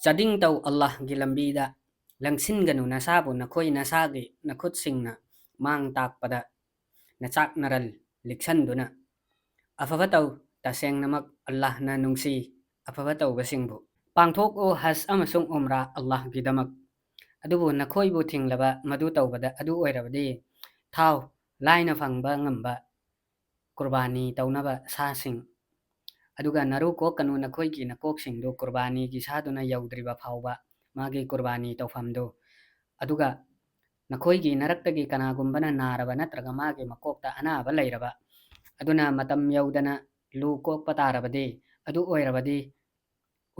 ꯆꯥꯗꯤꯡ ꯇꯧ ꯑꯜꯂꯥꯍꯒꯤ ꯂꯝꯕꯤꯗ ꯂꯪꯁꯤꯟꯒꯅꯨ ꯅꯁꯥꯕꯨ ꯅꯈꯣꯏ ꯅꯁꯥꯒꯤ ꯅꯈꯨꯠꯁꯤꯡꯅ ꯃꯥꯡ ꯇꯥꯛꯄꯗ ꯅꯆꯥꯛꯅꯔꯜ ꯂꯤꯛꯁꯟꯗꯨꯅ ꯑꯐꯕ ꯇꯧ ꯇꯁꯦꯡꯅꯃꯛ ꯑꯜꯂꯥꯍꯅ ꯅꯨꯡꯁꯤ ꯑꯐꯕ ꯇꯧꯕꯁꯤꯡꯕꯨ ꯄꯥꯡꯊꯣꯛꯑꯣ ꯍꯖ ꯑꯃꯁꯨꯡ ꯎꯝꯔꯥ ꯑꯜꯂꯥꯍꯒꯤꯗꯃꯛ ꯑꯗꯨꯕꯨ ꯅꯈꯣꯏꯕꯨ ꯊꯤꯡꯂꯕ ꯃꯗꯨ ꯇꯧꯕꯗ ꯑꯗꯨ ꯑꯣꯏꯔꯕꯗꯤ ꯊꯥꯎ ꯂꯥꯏꯅ ꯐꯪꯕ ꯉꯝꯕ ꯀꯨꯔꯕꯥꯅꯤ ꯇꯧꯅꯕ ꯁꯥꯁꯤꯡ ꯑꯗꯨꯒ ꯅꯔꯨ ꯀꯣꯛꯀꯅꯨ ꯅꯈꯣꯏꯒꯤ ꯅꯀꯣꯛꯁꯤꯡꯗꯨ ꯀꯨꯔꯕꯥꯅꯤꯒꯤ ꯁꯥꯗꯨꯅ ꯌꯧꯗ꯭ꯔꯤꯕ ꯐꯥꯎꯕ ꯃꯥꯒꯤ ꯀꯨꯔꯕꯥꯅꯤ ꯇꯧꯐꯝꯗꯨ ꯑꯗꯨꯒ ꯅꯈꯣꯏꯒꯤ ꯅꯔꯛꯇꯒꯤ ꯀꯅꯥꯒꯨꯝꯕꯅ ꯅꯥꯔꯕ ꯅꯠꯇ꯭ꯔꯒ ꯃꯥꯒꯤ ꯃꯀꯣꯛꯇ ꯑꯅꯥꯕ ꯂꯩꯔꯕ ꯑꯗꯨꯅ ꯃꯇꯝ ꯌꯧꯗꯅ ꯂꯨ ꯀꯣꯛꯄ ꯇꯥꯔꯕꯗꯤ ꯑꯗꯨ ꯑꯣꯏꯔꯕꯗꯤ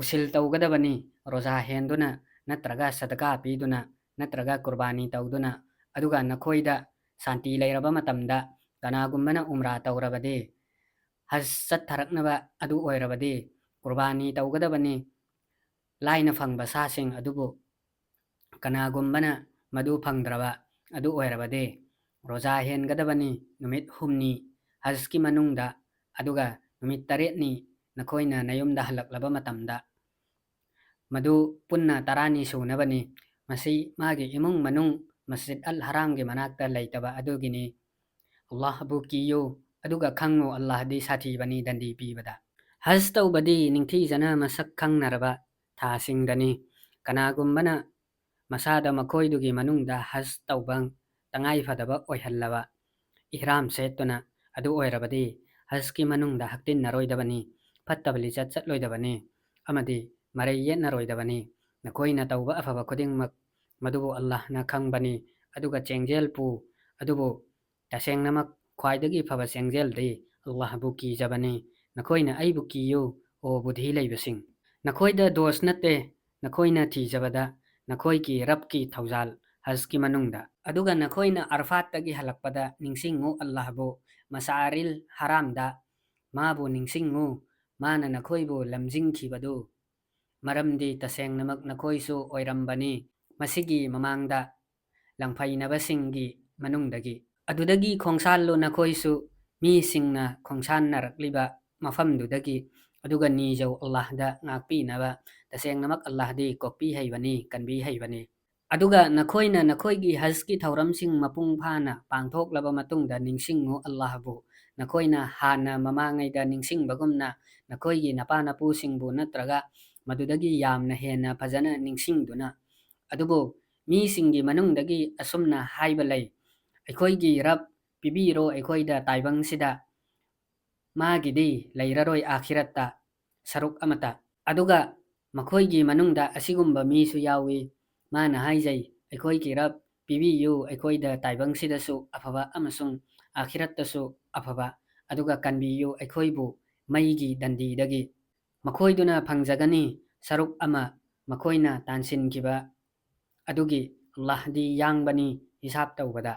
ꯎꯁꯤꯜ ꯇꯧꯒꯗꯕꯅꯤ ꯔꯣꯖꯥ ꯍꯦꯟꯗꯨꯅ ꯅꯠꯇ꯭ꯔꯒ ꯁꯗꯀꯥ ꯄꯤꯗꯨꯅ ꯅꯠꯇ꯭ꯔꯒ ꯀꯨꯔꯕꯥꯅꯤ ꯇꯧꯗꯨꯅ ꯑꯗꯨꯒ ꯅꯈꯣꯏꯗ ꯁꯥꯟꯇꯤ ꯂꯩꯔꯕ ꯃꯇꯝꯗ ꯀꯅꯥꯒꯨꯝꯕꯅ ꯎꯝꯔꯥ ꯇꯧꯔꯕꯗꯤ ꯍꯖ ꯆꯠꯊꯔꯛꯅꯕ ꯑꯗꯨ ꯑꯣꯏꯔꯕꯗꯤ ꯀꯨꯔꯕꯥꯅꯤ ꯇꯧꯒꯗꯕꯅꯤ ꯂꯥꯏꯅ ꯐꯪꯕ ꯁꯥꯁꯤꯡ ꯑꯗꯨꯕꯨ ꯀꯅꯥꯒꯨꯝꯕꯅ ꯃꯗꯨ ꯐꯪꯗ꯭ꯔꯕ ꯑꯗꯨ ꯑꯣꯏꯔꯕꯗꯤ ꯔꯣꯖꯥ ꯍꯦꯟꯒꯗꯕꯅꯤ ꯅꯨꯃꯤꯠ 6ꯅꯤ ꯍꯖꯀꯤ ꯃꯅꯨꯡꯗ ꯑꯗꯨꯒ ꯅꯨꯃꯤꯠ 8ꯅꯤ ꯅꯈꯣꯏꯅ ꯅꯌꯨꯝꯗ ꯍꯜꯂꯛꯂꯕ ꯃꯇꯝꯗ ꯃꯗꯨ ꯄꯨꯟꯅ 10ꯅꯤ ꯁꯨꯅꯕꯅꯤ ꯃꯁꯤ ꯃꯥꯒꯤ ꯏꯃꯨꯡ ꯃꯅꯨꯡ ꯃꯁꯖꯤꯗ ꯑꯜ ꯍꯔꯥꯝꯒꯤ ꯃꯅꯥꯛꯇ ꯂꯩꯇꯕ ꯑꯗꯨꯒꯤꯅꯤ ꯑꯜꯂꯥꯍꯕꯨ ꯀꯤꯌꯨ ꯑꯗꯨꯒ ꯈꯪꯉꯨ ꯑꯜꯂꯥꯍꯗꯤ ꯁꯥꯊꯤꯕꯅꯤ ꯗꯟꯗꯤ ꯄꯤꯕꯗ ꯍꯖ ꯇꯧꯕꯗꯤ ꯅꯤꯡꯊꯤꯖꯅ ꯃꯁꯛ ꯈꯪꯅꯔꯕ ꯊꯥꯁꯤꯡꯗꯅꯤ ꯀꯅꯥꯒꯨꯝꯕꯅ ꯃꯁꯥꯗ ꯃꯈꯣꯏꯗꯨꯒꯤ ꯃꯅꯨꯡꯗ ꯍꯖ ꯇꯧꯕ ꯇꯉꯥꯏꯐꯗꯕ ꯑꯣꯏꯍꯜꯂꯕ ꯏꯍ꯭ꯔꯥꯝ ꯁꯦꯠꯇꯨꯅ ꯑꯗꯨ ꯑꯣꯏꯔꯕꯗꯤ ꯍꯖꯀꯤ ꯃꯅꯨꯡꯗ ꯍꯛꯇꯤꯟꯅꯔꯣꯏꯗꯕꯅꯤ ꯐꯠꯇꯕ ꯂꯤꯆꯠ ꯆꯠꯂꯣꯏꯗꯕꯅꯤ ꯑꯃꯗꯤ ꯃꯔꯩ ꯌꯦꯠꯅꯔꯣꯏꯗꯕꯅꯤ ꯅꯈꯣꯏꯅ ꯇꯧꯕ ꯑꯐꯕ ꯈꯨꯗꯤꯡꯃꯛ ꯃꯗꯨꯕꯨ ꯑꯜꯂꯥꯍꯅ ꯈꯪꯕꯅꯤ ꯑꯗꯨꯒ ꯆꯦꯡꯖꯦꯜ ꯄꯨ ꯑꯗꯨꯕꯨ ꯇꯁꯦꯡꯅꯃꯛ ꯈ꯭ꯋꯥꯏꯗꯒꯤ ꯐꯕ ꯆꯦꯡꯖꯦꯜꯗꯤ ꯑꯜꯂꯥꯍꯕꯨ ꯀꯤꯖꯕꯅꯤ ꯅꯈꯣꯏꯅ ꯑꯩꯕꯨ ꯀꯤꯌꯨ ꯑꯣ ꯕꯨꯙꯤ ꯂꯩꯕꯁꯤꯡ ꯅꯈꯣꯏꯗ ꯗꯣꯁ ꯅꯠꯇꯦ ꯅꯈꯣꯏꯅ ꯊꯤꯖꯕꯗ ꯅꯈꯣꯏꯒꯤ ꯔꯕꯀꯤ ꯊꯧꯖꯥꯜ ꯍꯖꯀꯤ ꯃꯅꯨꯡꯗ ꯑꯗꯨꯒ ꯅꯈꯣꯏꯅ ꯑꯔꯐꯥꯠꯇꯒꯤ ꯍꯜꯂꯛꯄꯗ ꯅꯤꯡꯁꯤꯡꯉꯨ ꯑꯜꯂꯥꯍꯕꯨ ꯃꯁꯥꯔꯤꯜ ꯍꯔꯥꯝꯗ ꯃꯥꯕꯨ ꯅꯤꯡꯁꯤꯡꯉꯨ ꯃꯥꯅ ꯅꯈꯣꯏꯕꯨ ꯂꯝꯖꯤꯡꯈꯤꯕꯗꯨ ꯃꯔꯝꯗꯤ ꯇꯁꯦꯡꯅꯃꯛ ꯅꯈꯣꯏꯁꯨ ꯑꯣꯏꯔꯝꯕꯅꯤ ꯃꯁꯤꯒꯤ ꯃꯃꯥꯡꯗ ꯂꯪꯐꯩꯅꯕꯁꯤꯡꯒꯤ ꯃꯅꯨꯡꯗꯒꯤ ꯑꯗꯨꯗꯒꯤ ꯈꯣꯡꯁꯥꯜꯂꯨ ꯅꯈꯣꯏꯁꯨ ꯃꯤꯁꯤꯡꯅ ꯈꯣꯡꯁꯥꯟꯅꯔꯛꯂꯤꯕ ꯃꯐꯝꯗꯨꯗꯒꯤ ꯑꯗꯨꯒ ꯅꯤꯖꯧ ꯑꯜꯂꯥꯍꯗ ꯉꯥꯛꯄꯤꯅꯕ ꯇꯁꯦꯡꯅꯃꯛ ꯑꯜꯂꯥꯍꯗꯤ ꯀꯣꯛꯄꯤ ꯍꯩꯕꯅꯤ ꯀꯟꯕꯤ ꯍꯩꯕꯅꯤ ꯑꯗꯨꯒ ꯅꯈꯣꯏꯅ ꯅꯈꯣꯏꯒꯤ ꯍꯖꯀꯤ ꯊꯧꯔꯝꯁꯤꯡ ꯃꯄꯨꯡ ꯐꯥꯅ ꯄꯥꯡꯊꯣꯛꯂꯕ ꯃꯇꯨꯡꯗ ꯅꯤꯡꯁꯤꯡꯉꯨ ꯑꯜꯂꯥꯍꯕꯨ ꯅꯈꯣꯏꯅ ꯍꯥꯟꯅ ꯃꯃꯥꯡꯉꯩꯗ ꯅꯤꯡꯁꯤꯡꯕꯒꯨꯝꯅ ꯅꯈꯣꯏꯒꯤ ꯅꯄꯥꯅꯄꯨꯁꯤꯡꯕꯨ ꯅꯠꯇ꯭ꯔꯒ ꯃꯗꯨꯗꯒꯤ ꯌꯥꯝꯅ ꯍꯦꯟꯅ ꯐꯖꯅ ꯅꯤꯡꯁꯤꯡꯗꯨꯅ ꯑꯗꯨꯕꯨ ꯃꯤꯁꯤꯡꯒꯤ ꯃꯅꯨꯡꯗꯒꯤ ꯑꯁꯨꯝꯅ ꯍꯥꯏꯕ ꯂꯩ ꯑꯩꯈꯣꯏꯒꯤ ꯔꯕ ꯄꯤꯕꯤꯔꯣ ꯑꯩꯈꯣꯏꯗ ꯇꯥꯏꯕꯪꯁꯤꯗ ꯃꯥꯒꯤꯗꯤ ꯂꯩꯔꯔꯣꯏ ꯑꯥꯈꯤꯔꯠꯇ ꯁꯔꯨꯛ ꯑꯃꯇ ꯑꯗꯨꯒ ꯃꯈꯣꯏꯒꯤ ꯃꯅꯨꯡꯗ ꯑꯁꯤꯒꯨꯝꯕ ꯃꯤꯁꯨ ꯌꯥꯎꯏ ꯃꯥꯅ ꯍꯥꯏꯖꯩ ꯑꯩꯈꯣꯏꯒꯤ ꯔꯕ ꯄꯤꯕꯤꯌꯨ ꯑꯩꯈꯣꯏꯗ ꯇꯥꯏꯕꯪꯁꯤꯗꯁꯨ ꯑꯐꯕ ꯑꯃꯁꯨꯡ ꯑꯥꯈꯤꯔꯠꯇꯁꯨ ꯑꯐꯕ ꯑꯗꯨꯒ ꯀꯟꯕꯤꯌꯨ ꯑꯩꯈꯣꯏꯕꯨ ꯃꯩꯒꯤ ꯗꯟꯗꯤꯗꯒꯤ ꯃꯈꯣꯏꯗꯨꯅ ꯐꯪꯖꯒꯅꯤ ꯁꯔꯨꯛ ꯑꯃ ꯃꯈꯣꯏꯅ ꯇꯥꯟꯁꯤꯟꯈꯤꯕ ꯑꯗꯨꯒꯤ ꯑꯜꯂꯥꯍꯗꯤ ꯌꯥꯡꯕꯅꯤ ꯍꯤꯁꯥꯕ ꯇꯧꯕꯗ